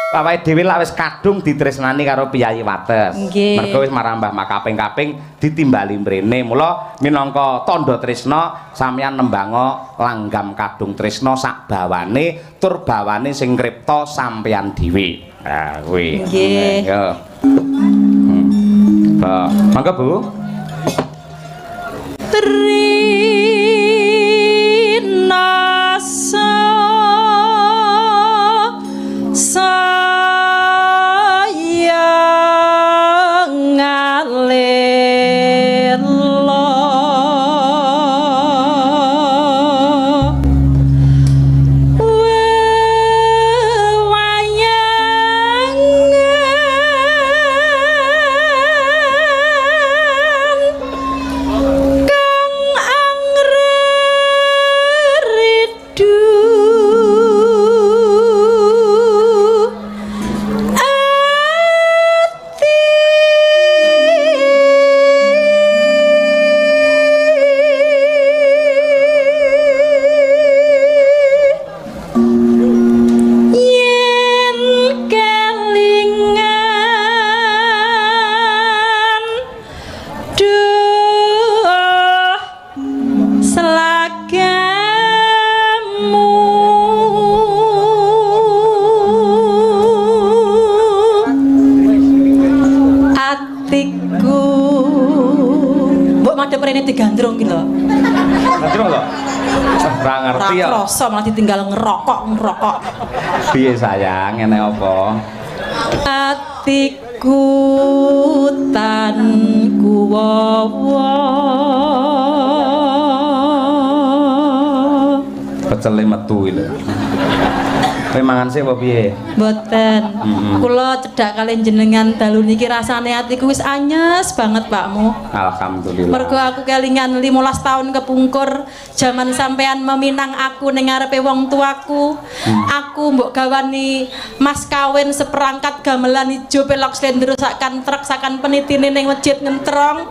awake dhewe lak wis kadung ditresnani karo Piyayi Wates. Mergo wis marambah makaping-kaping ditimbali mrene. Mula minangka tandha tresna sampeyan nembango langgam kadung tresna sak bawane tur bawane sing ngripta sampeyan dhewe. Nah, kuwi. Nggih. Yo. Mangga Bu. Trinasa sayang alelo digandrung gitu loh. Gandrung lho. Ora ngerti ya. Ora krasa malah ditinggal ngerokok. Piye sayang, ngene apa? Atiku tanku wawa. Pecele metu iki lho. Kowe mangan sih apa piye? Mboten. Kula cedhak kalian jenengan dalu niki rasane atiku wis anyes banget Pakmu. Alhamdulillah. Mergo aku kelingan 15 tahun kepungkur jaman sampean meminang aku ning ngarepe wong tuaku. Aku mbok gawani mas kawin seperangkat gamelan ijo pelok slendro sakan truk sakan penitine ning masjid ngentrong.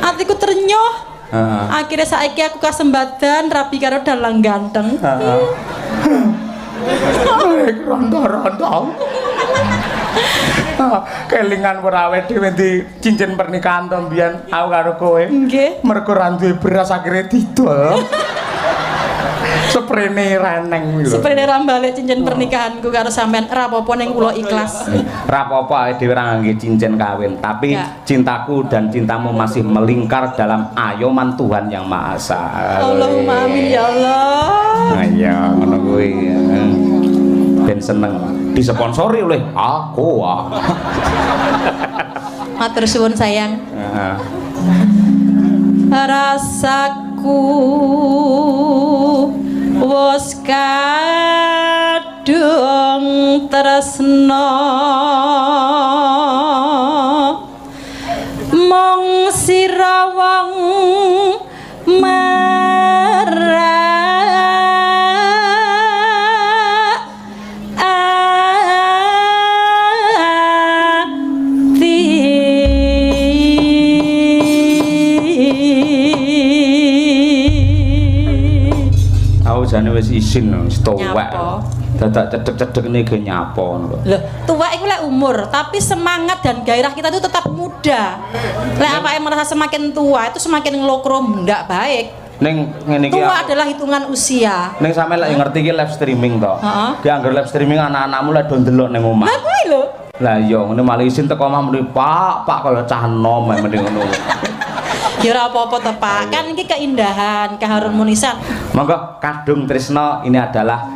Atiku ternyuh. Akhirnya saiki aku kasembadan rapi karo dalang ganteng. Rondo-rondo. Kelingan werawe dhewe di cincin pernikahan to mbiyen aku karo kowe. Nggih. Mergo ra duwe beras akhire didol. Seprene reneng lho. Seprene ra balik cincin pernikahanku karo sampean ra apa-apa ning kula ikhlas. Ra apa-apa awake dhewe ra ngangge cincin kawin, tapi cintaku dan cintamu masih melingkar dalam ayoman Tuhan Yang Maha Esa. Allahumma amin ya Allah. Ayo ngono kuwi. Ben seneng disponsori oleh aku. Matur suwun sayang. Rasaku wis kadung tresna mong sira wong jane wis isin wis tuwek. Dadak cedhek-cedhek niki nyapa ngono lho. Lho, tuwek iku lek umur, tapi semangat dan gairah kita itu tetap muda. Lek awake merasa semakin tua itu semakin nglokro ndak baik. Ning ngene iki tua adalah hitungan usia. Ning sampe lek ngerti iki live streaming to. Ki anggere live streaming anak-anakmu lek do ndelok ning omah. Lah kuwi lho. Lah iya ngene malah isin teko omah muni, Pak kaya cah enom mending ngono. Ya ora apa-apa to, Pak. Kan iki keindahan, keharmonisan. Monggo kadung tresna ini adalah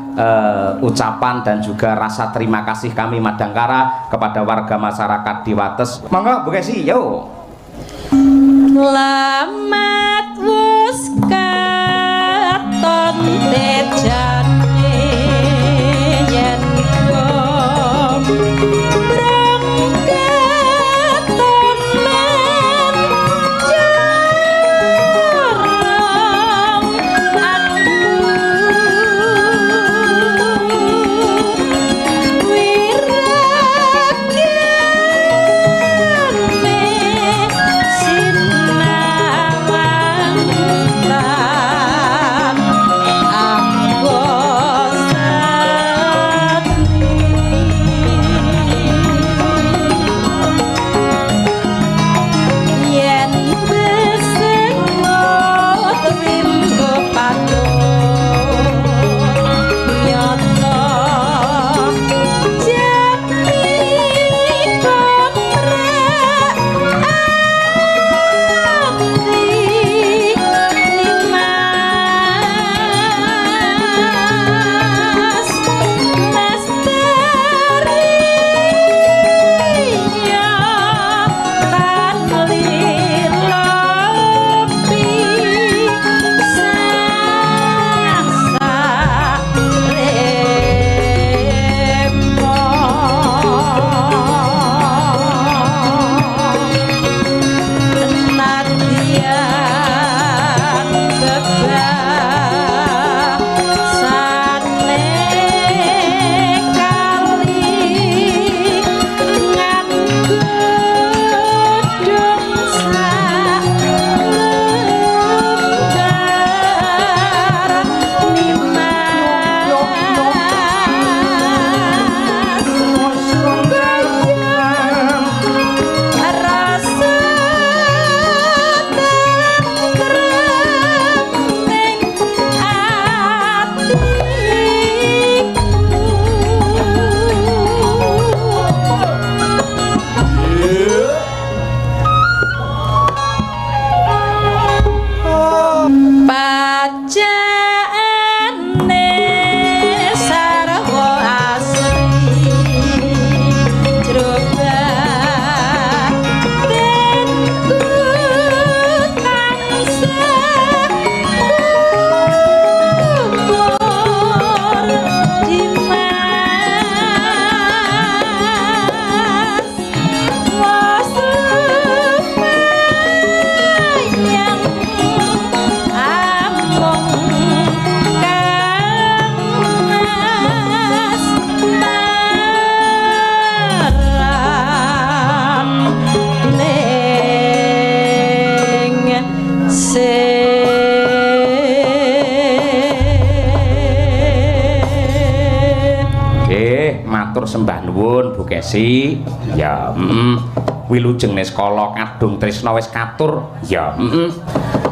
ucapan dan juga rasa terima kasih kami Madangkara kepada warga masyarakat di Wates. Monggo Bu Kesi, yo. Lamat wis katon tejane yen matur sembah nuwun Bu Kesi. Ya, Wilujeng Niskala kadung tresna wis katur. Ya,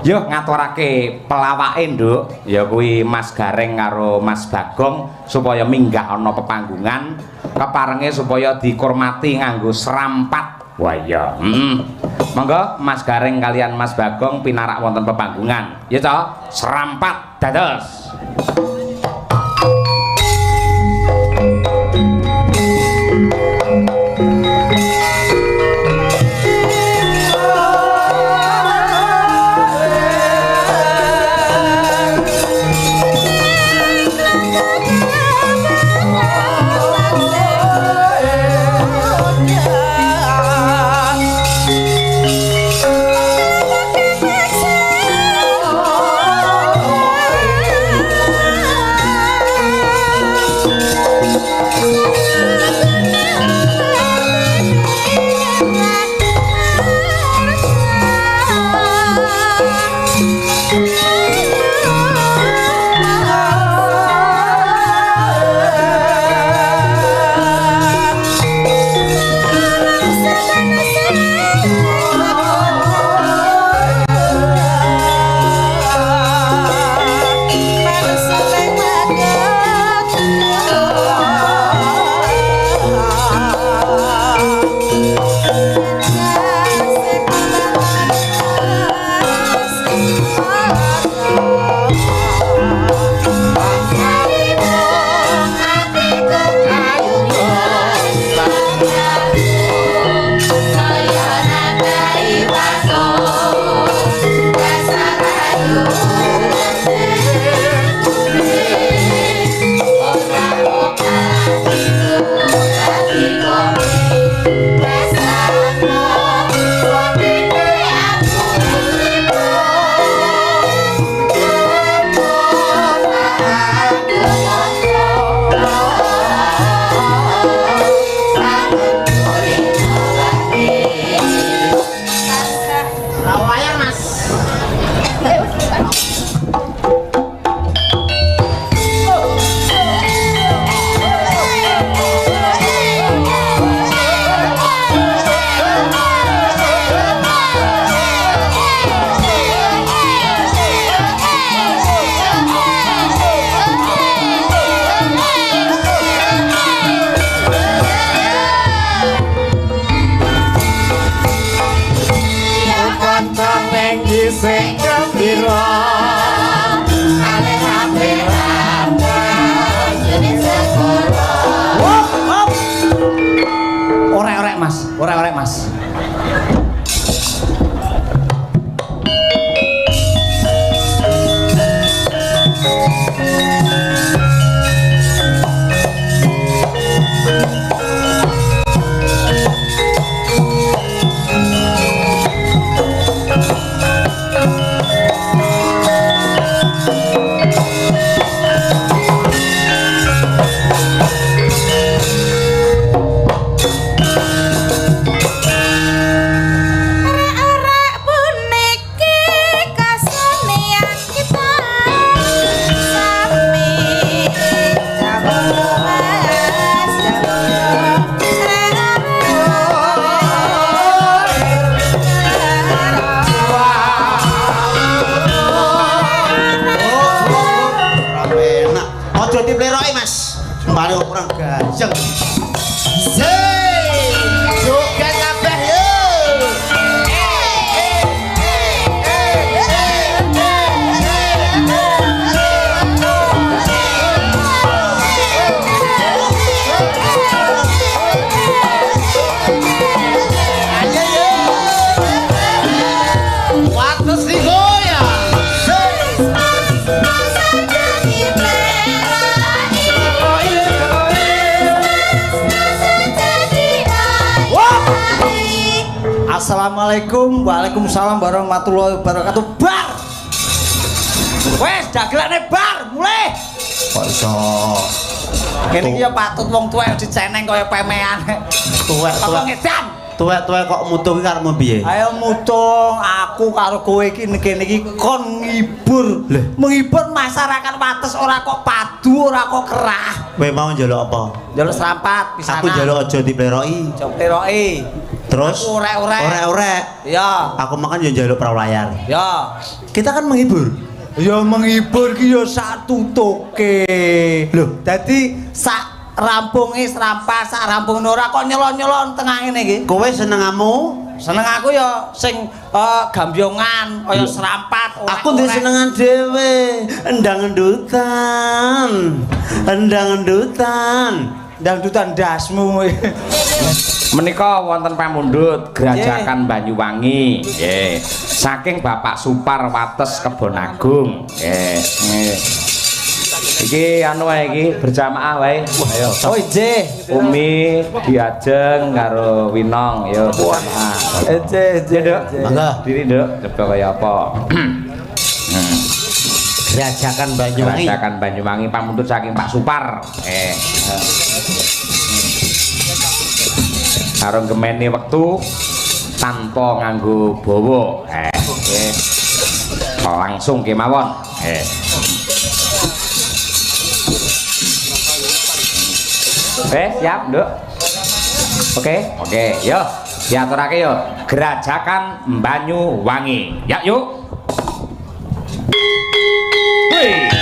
Yo ngaturake pelawake, Nduk. Ya kuwi Mas Gareng karo Mas Bagong supaya minggah ana pepanggungan, keparenge supaya dikurmati nganggo serampat. Wah iya. Monggo Mas Gareng kalian Mas Bagong pinarak wonten pepanggungan. Ya toh, serampat dados. Orek-orek Mas. Assalamualaikum, waalaikumsalam warahmatullahi wabarakatuh. Bar, wes dagelane bar, mulai. Kok iso? Kene iki ya patut wong tuwek diceneng kaya pemean. Tuwek ngedan. Tuwek kok mutung karo piye? Ayo mutung, aku karo kowe iki kene iki kon ngibur. Menghibur masyarakat Wates ora kok padu, ora kok kerah. Kowe mau njaluk apa? Njaluk serampat pisanan. Aku njaluk aja dipleroki. Aja pleroki. Terus Aku orek-orek. Orek-orek. Ya. Aku makan yo njaluk perahu layar. Ya. Kita kan menghibur. Ya menghibur ki ya sak tutuke. Lho, dadi sak rampunge serampat, sak rampung ora kok nyelon-nyelon tengah ngene iki. kowe senengamu? Seneng aku ya sing gambyongan kaya serampat. Aku ndek senengan dhewe, endang-endutan. Endang-endutan. Dangdutan dasmu. Menika wonten pamundhut Grajakan Banyuwangi nggih. Saking Bapak Supar Wates Kebon Agung. Nggih. Iki anu wae iki berjamaah wae. Ayo. Oh nggih. Umi diajeng karo Winong ya berjamaah. Nduk. Mangga. Diri nduk, coba kaya apa. Grajakan Banyuwangi. Grajakan Banyuwangi pamundhut saking Pak Supar. Karo gemeni wektu tanpa nganggo bawa. Langsung kemawon. Siap, Nduk. Oke, yo. Diaturake yo. Grajakan Banyuwangi. Ya, yuk. Hei.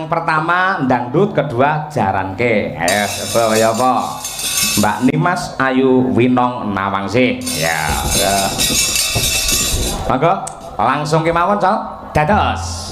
yang pertama dangdut, kedua jaranke. Ayo coba ya apa? Mbak Nimas Ayu Winong Nawangsi. Ya. Monggo langsung kemawon, Cal. Dados.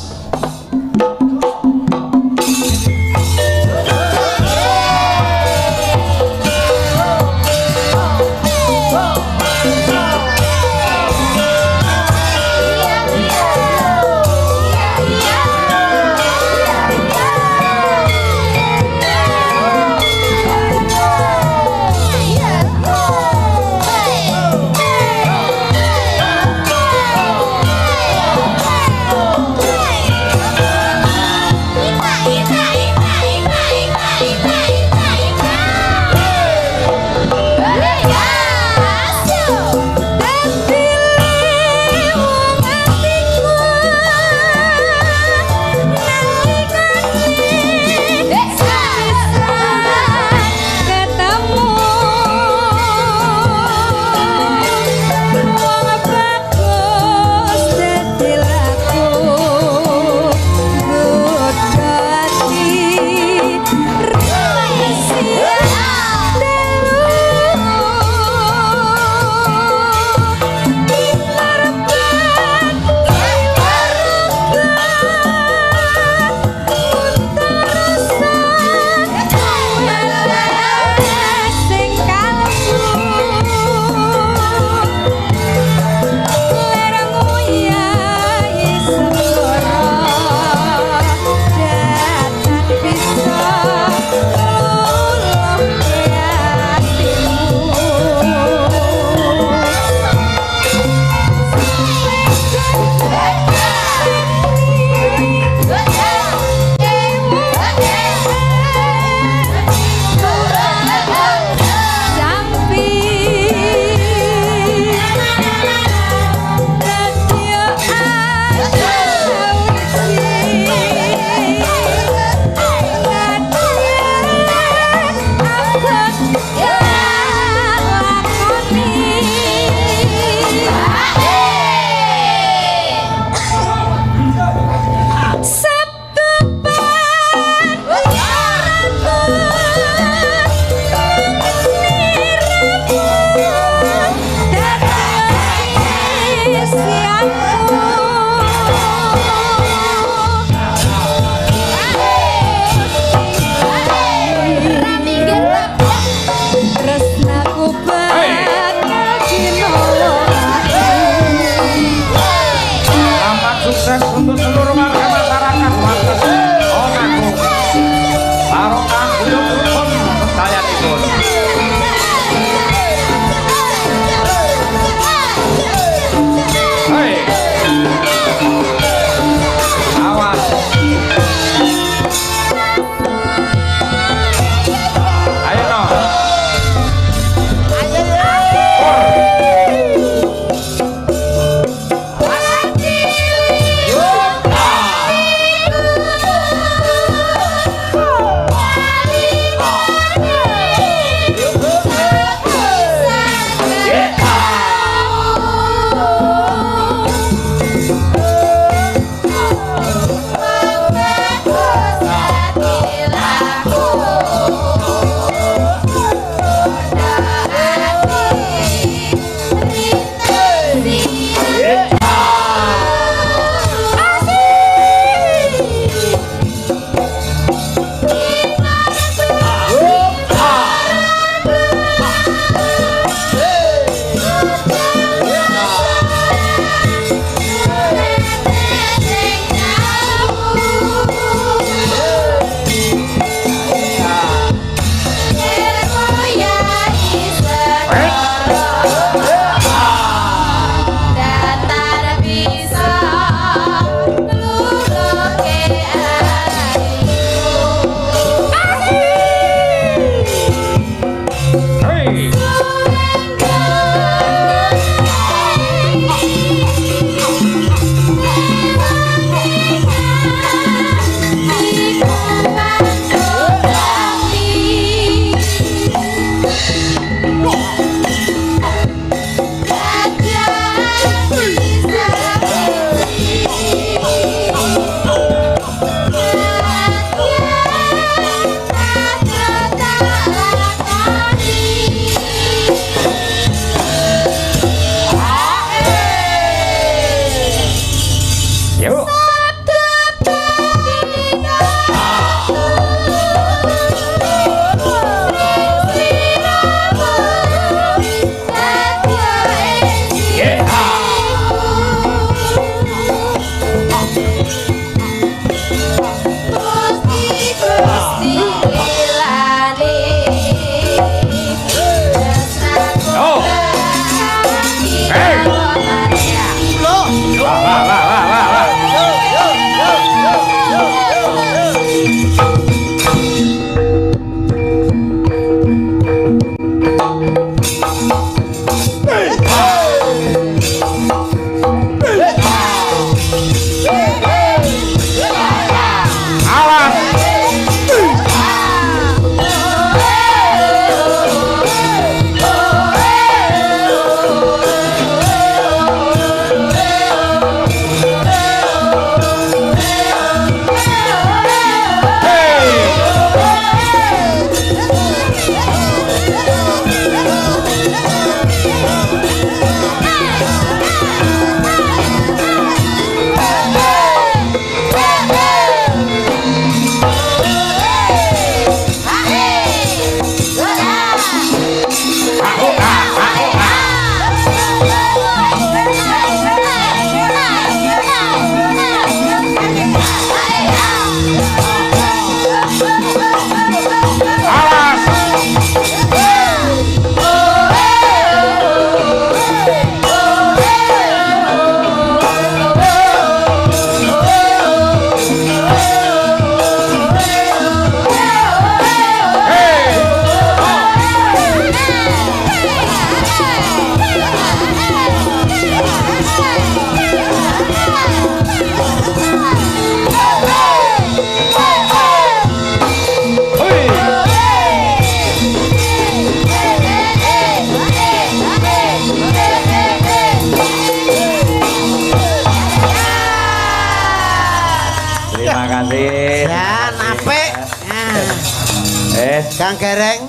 Kang Gereng.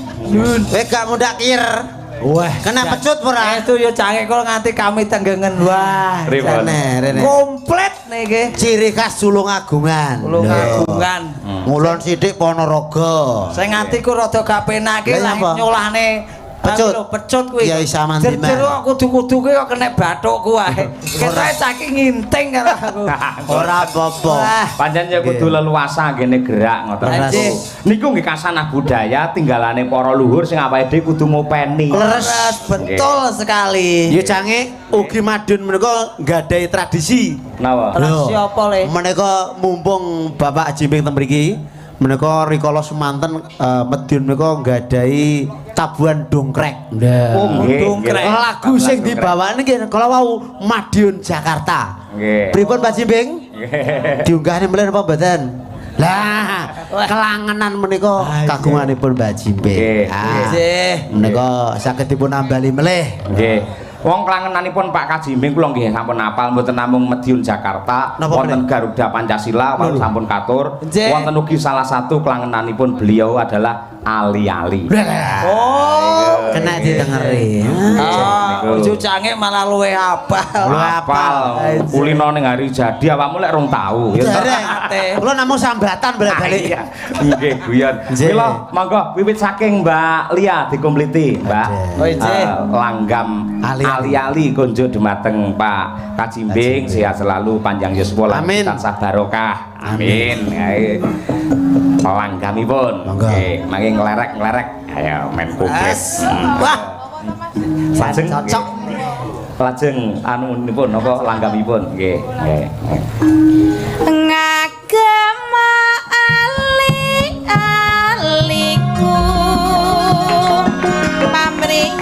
Kowe gak mundak kir. Wah, kena pecut ora? Itu yo cangek kok nganti kami tenggengen. Wah, Rene. komplit niki. Ciri khas Tulungagungan. Tulungagungan. Ngulon sithik Ponorogo. Sing nganti ku rada gak penake Lah, lah nyolahne pecut. Pecut kuwi. Kiai Samandiman. Jer kok kudu-kudu kuwi kok kena bathukku wae. Ketoke saking nginting karo aku. Ora apa-apa. Pancen ya kudu leluasa ngene gerak ngoten niku. Niku nggih kasanah budaya tinggalane para luhur sing awake dhewe kudu ngopeni. Leres betul sekali. Ya cange ugi Madun menika nggadahi tradisi. Napa? Tradisi apa le? Menika mumpung Bapak Jimbing teng mriki, menika rikala semanten Madiun menika nggadahi tabuhan dongkrek. Oh nggih. Dongkrek. Lagu sing dibawane nggih kala wau Madiun Jakarta. Nggih. Pripun Pak Jimbing? Nggih. Diunggahne mlen apa mboten? Lah, kelangenan menika kagunganipun Mbak Jimbing. Nggih. Menika saged dipun ambali melih. Nggih. Wong klangenanipun Pak Kajimbing kula nggih sampun hafal mboten namung Madiun Jakarta, wonten Garuda Pancasila wau sampun katur. Wonten ugi salah satu klangenanipun beliau adalah Ali-ali. Oh, Kena ditengeri. Ojo cangek malah luwe hafal. Hafal. Kulino ning hari jadi awakmu lek rong tau. Kula namung sambatan balik-balik. Nggih, guyon. Mila monggo wiwit saking Mbak Lia dikompliti, Mbak. Langgam Ali-ali konjo dumateng Pak Kajimbing, sehat selalu, panjang yuswa lan tansah barokah. Amin. Langgamipun. Nggih, mangke nglerek-nglerek. Ayo men komplit. Wah. Lajeng cocok. Lajeng anunipun napa langgamipun? Nggih, nggih. Ngagem ali-aliku pamrih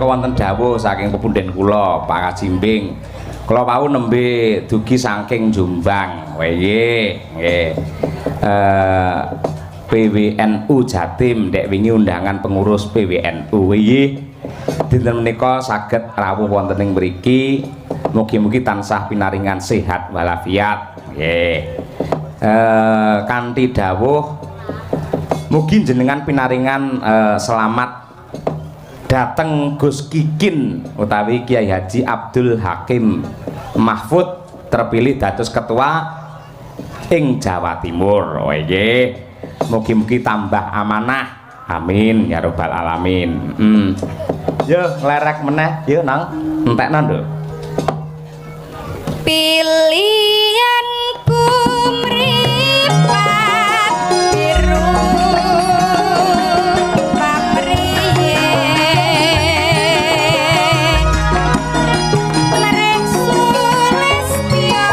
wonten dawuh saking pepunden kula Pak Kajimbing. Kula wau nembe dugi saking Jombang. Nggih. PWNU Jatim ndek wingi undangan pengurus PWNU. Nggih. Dinten menika saged rawuh wonten ing mriki. Mugi-mugi tansah pinaringan sehat walafiat. Nggih. Kanthi dawuh Mugi jenengan pinaringan selamat dateng Gus Kikin utawi Kiai Haji Abdul Hakim Mahfud terpilih dados ketua ing Jawa Timur. Oh nggih. Mugi-mugi tambah amanah. Amin ya rabbal alamin. Yo lerek meneh, yo nang entekno nduk. Pilihanku mripat biru pamriye mereng sulistya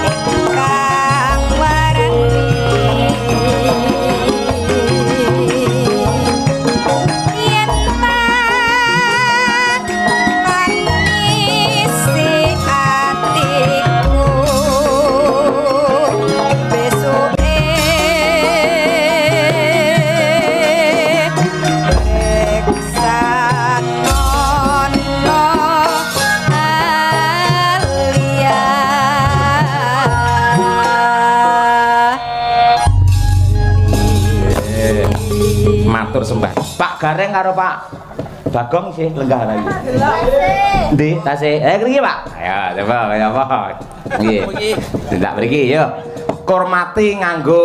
ingkang waranti yen mangisi atiku besoke reksanono alia Matur sembah. Pak Gareng karo Pak Bagong sih lenggah lagi. Ndi tasih? Ngriki Pak. Ayo coba kaya apa? Nggih. Tidak mriki yo. Kormati nganggo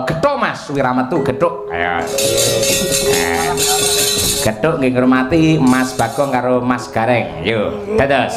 gethuk Mas Wirametu gethuk. Ayo. Gethuk nggih ngurmati Mas Bagong karo Mas Gareng. Yo, dados.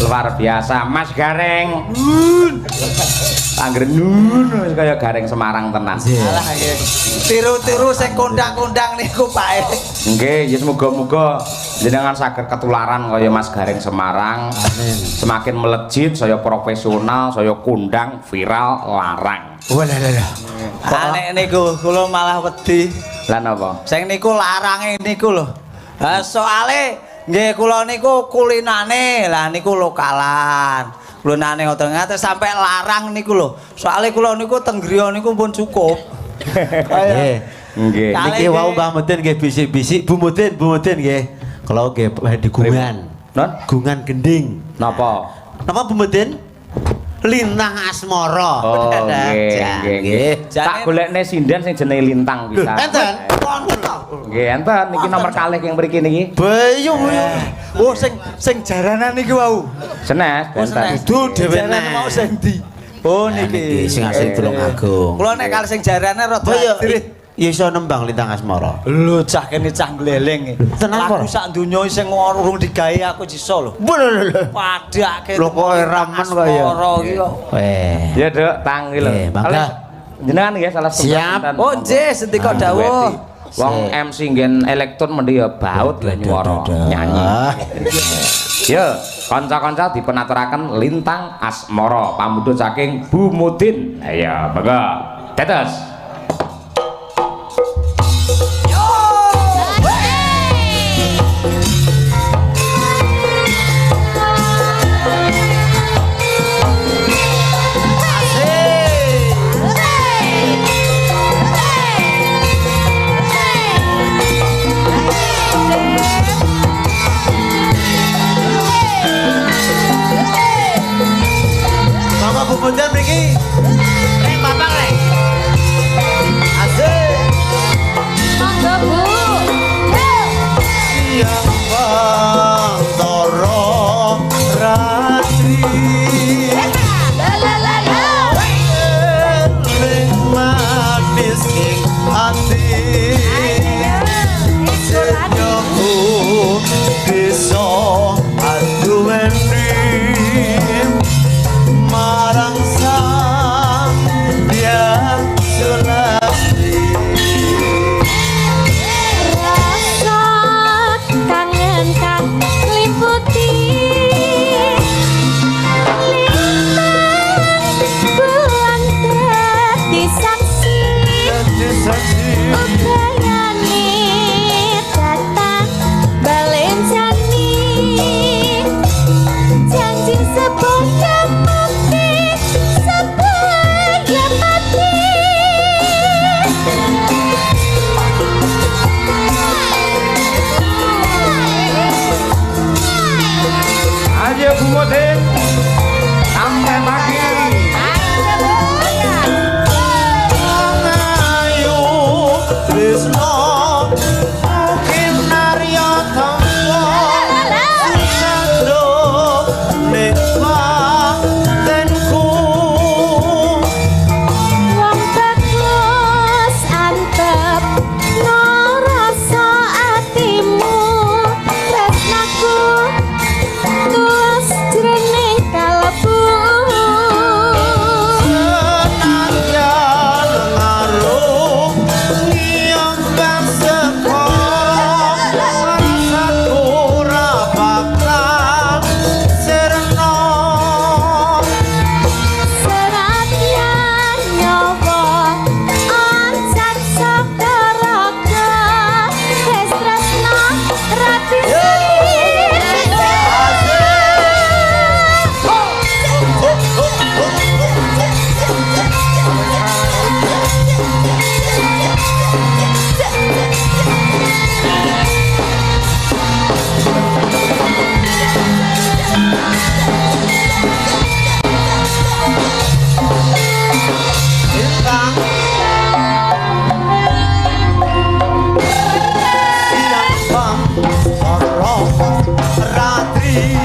Luar biasa Mas Gareng. Anggere nun wis kaya Gareng Semarang tenan. Alah nggih. Tiru-tiru sing kondang-kondang niku Pak. Nggih, ya semoga-moga jenengan saged ketularan kaya Mas Gareng Semarang. Amin. Semakin melejit, saya profesional, saya kondang, viral, larang. Walah. Nek niku kula malah wedi. Lah napa? Sing niku larange niku lho. Soale nggih kula niku kulinane, lah niku lokalan. Kulinane ngoten ngaten sampai larang niku lho. Soale kula niku teng griya niku pun cukup. Nggih. Nggih. Niki wau Mbah Mudin nggih bisik-bisik Bu Mudin nggih. Kalau nggih di gungan. Non? Gungan gending. Napa? Napa Bu Mudin? Lintang Asmara. Oh, nggih. Tak golekne sinden sing jenenge Lintang bisa. Enten. Nggih, enten niki nomor kalih yang mriki niki. Bayu. Oh sing jaranan niki wau. Senes, enten. Itu dhewe mau sing ndi? Oh niki sing asli Tulungagung. Kula nek kalih sing jarane rada Oh iya, dirit. ya iso nembang Lintang Asmara. Lho cah kene cah gleleng. Tenan Lagu ora? sak donya sing urung digawe aku iso lho. Padake Lho kok ramen kok ya. Asmara iki kok. Ya, Duk, tang iki lho. Nggih, mangga. Jenengan nggih salah satu. Siap. Oh nggih, sendika dawuh. Wong MC nggen elektron mendhi ya baut lho nyuwara nyanyi. Ya, kanca-kanca dipenaturaken Lintang Asmara pamudhut saking Bu Mudin. Ayo, monggo. Tetes. Mama Bu Mudin mriki. Rek Bapak rek. Asik. Monggo Bu. Siang Bantara Ratri. La la la la. Ning manis ing ati. Senyaku bisa aduweni marang sang Hyang Sulastri. Rasa kangen kan liputi lintang bulan dadi saksi upayane datang balen jani janji sebaya mati sebaya mati. Ayo Bu Mudin. Sampai pagi. Ayu Trisno mungkin Narya Tangga Susado Nikmatenku. Wong bagus antep no rasa atimu tresnaku tulus jroning kalebu. Senadyan ngaruh ngiyang kang sekara rasaku ora bakal sirna. Serat yang nyoba oncat sakaraga wis tresna rati Bintang siang Bantara Ratri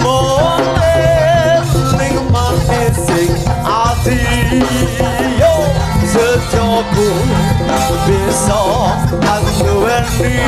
Mudin ning manis ing ati yo sejoku bisa anduweni